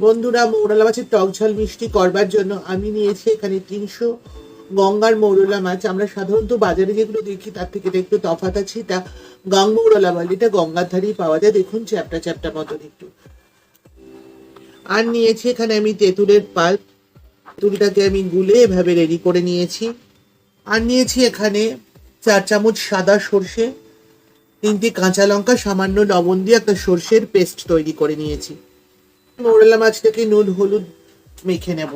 বন্ধুরা, মৌরলা মাছের টক ঝাল মিষ্টি করবার জন্য আমি নিয়েছি এখানে 300 গঙ্গার মৌরলা মাছ। আমরা সাধারণত বাজারে যেগুলো দেখি তার থেকে একটু তফাৎ আছে। এটা গাং মৌরলা বলে, এটা গঙ্গার ধারেই পাওয়া যায়। দেখুন চ্যাপটা চ্যাপটা মতন একটু। আর নিয়েছি এখানে আমি তেঁতুলের পাল্প, তেঁতুলটাকে আমি গুলে এভাবে রেডি করে নিয়েছি। আর নিয়েছি এখানে 4 চামচ সাদা সর্ষে, 3টে কাঁচা লঙ্কা, সামান্য লবণ দিয়ে একটা সর্ষের পেস্ট তৈরি করে নিয়েছি। মৌরলা মাছটাকে নুন হলুদ মেখে নেব।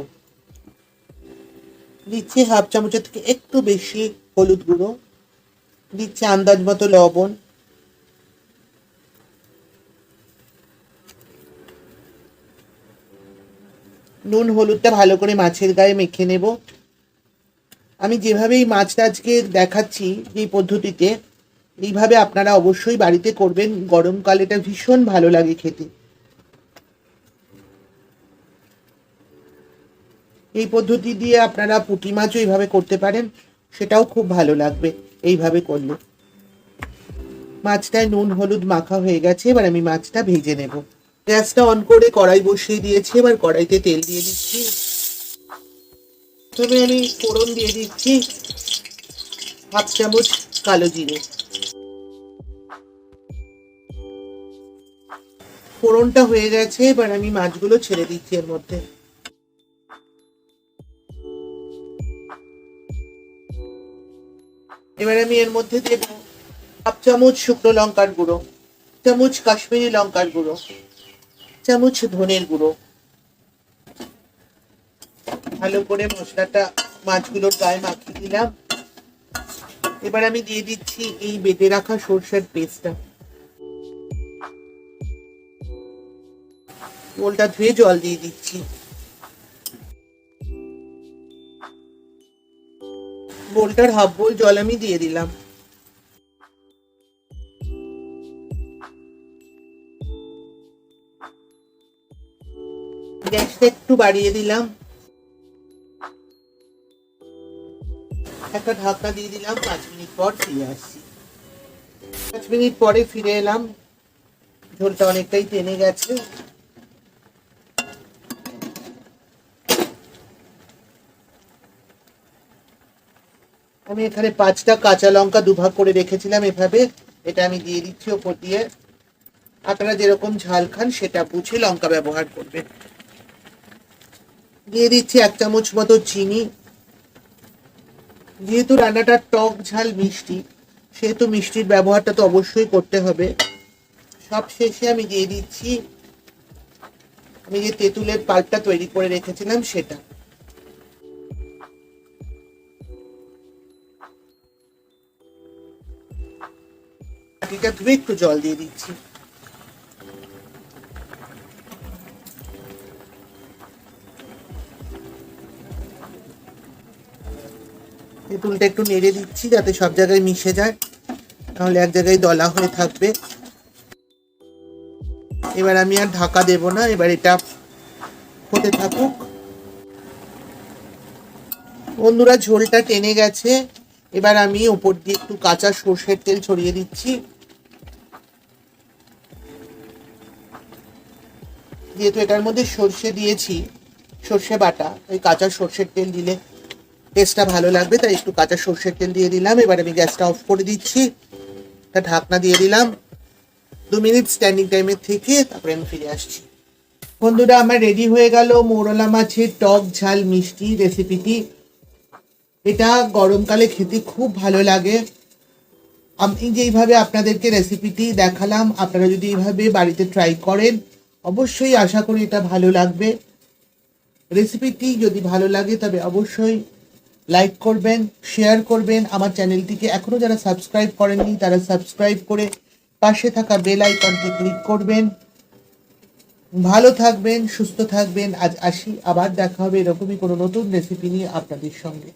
দিচ্ছি হাফ চামচের থেকে একটু বেশি হলুদ গুঁড়ো, দিচ্ছি আন্দাজ মতো লবণ, নুন হলুদটা ভালো করে মাছের গায়ে মেখে নেব। আমি যেভাবে এই মাছটা আজকে দেখাচ্ছি এই পদ্ধতিতে, এইভাবে আপনারা অবশ্যই বাড়িতে করবেন। গরমকালে এটা ভীষণ ভালো লাগে খেতে। এই পদ্ধতি দিয়ে আপনারা পুঁটি মাছও এইভাবে করতে পারেন, সেটাও খুব ভালো লাগবে এইভাবে করলে। মাছটায় নুন হলুদ মাখা হয়ে গেছে, এবার আমি মাছটা ভেজে নেব। গ্যাসটা অন করে কড়াই বসিয়ে দিয়েছি। এবার কড়াইতে তেল দিয়ে দিচ্ছি। প্রথমে আমি ফোড়ন দিয়ে দিচ্ছি হাফ চামচ কালো জিরে। ফোড়নটা হয়ে গেছে, এবার আমি মাছগুলো ছেড়ে দিচ্ছি এর মধ্যে। এবার আমি এর মধ্যে দেব হাফ চামচ শুকনো লঙ্কার গুঁড়ো, চামচ কাশ্মীরি লঙ্কার গুঁড়ো, চামচ ধনের গুঁড়ো। ভালো করে মশলাটা মাছগুলোর গায়ে মাখিয়ে দিলাম। এবার আমি দিয়ে দিচ্ছি এই বেটে রাখা সরষের পেস্টটা। বোলটা ধুয়ে জল দিয়ে দিচ্ছি। বোলটার হাফ বোল জল আমি দিয়ে দিলাম। গ্যাসটা একটু বাড়িয়ে দিলাম, একটা ঢাকনা দিয়ে দিলাম। 5 মিনিট পর ফিরে আসছি। 5 মিনিট পরে ফিরে এলাম। ঝোলটা অনেকটাই টেনে গেছে। আমি এখানে 5টা কাঁচা লঙ্কা দুভাগ করে রেখেছিলাম এভাবে, এটা আমি দিয়ে দিচ্ছি ওপর দিয়ে। আপনারা যেরকম ঝাল খান সেটা বুঝে লঙ্কা ব্যবহার করবেন। দিয়ে দিচ্ছি 1 চামচ মতো চিনি। যেহেতু রান্নাটা টক ঝাল মিষ্টি, সেহেতু মিষ্টির ব্যবহারটা তো অবশ্যই করতে হবে। সব শেষে আমি দিয়ে দিচ্ছি আমি যে তেঁতুলের পাল্পটা তৈরি করে রেখেছিলাম সেটা। বাটিটা ধুয়ে একটু জল দিয়ে দিচ্ছি। তেঁতুলটা একটু নেড়ে দিচ্ছি যাতে সব জায়গায় মিশে যায়, তাহলে এক জায়গায় দলা হয়ে থাকবে। এবার আমি আর ঢাকা দেব না, এবার এটা হতে থাকুক। বন্ধুরা, ঝোলটা টেনে গেছে। এবার আমি উপর দিয়ে একটু কাঁচা সর্ষের তেল ছড়িয়ে দিচ্ছি। যেহেতু এটার মধ্যে সর্ষে দিয়েছি, সর্ষে বাটা, ওই কাঁচা সর্ষের তেল দিলে টেস্টটা ভালো লাগবে, তাই একটু কাঁচা সর্ষের তেল দিয়ে দিলাম। এবার আমি গ্যাসটা অফ করে দিচ্ছি, একটা ঢাকনা দিয়ে দিলাম। 2 মিনিট স্ট্যান্ডিং টাইমের থেকে তারপরে আমি ফিরে আসছি। বন্ধুরা, আমার রেডি হয়ে গেল মৌরলা মাছের টক ঝাল মিষ্টি রেসিপিটি। এটা গরমকালে খেতে খুব ভালো লাগে। আমি যেইভাবে আপনাদেরকে রেসিপিটি দেখালাম, আপনারা যদি এইভাবে বাড়িতে ট্রাই করেন, অবশ্যই আশা করি এটা ভালো লাগবে। রেসিপিটি যদি ভালো লাগে তবে অবশ্যই লাইক করবেন, শেয়ার করবেন। আমার চ্যানেলটিকে এখনও যারা সাবস্ক্রাইব করেননি তারা সাবস্ক্রাইব করে পাশে থাকা বেল আইকনটি ক্লিক করবেন। ভালো থাকবেন, সুস্থ থাকবেন। আজ আসি, আবার দেখা হবে এরকমই কোনো নতুন রেসিপি নিয়ে আপনাদের সঙ্গে।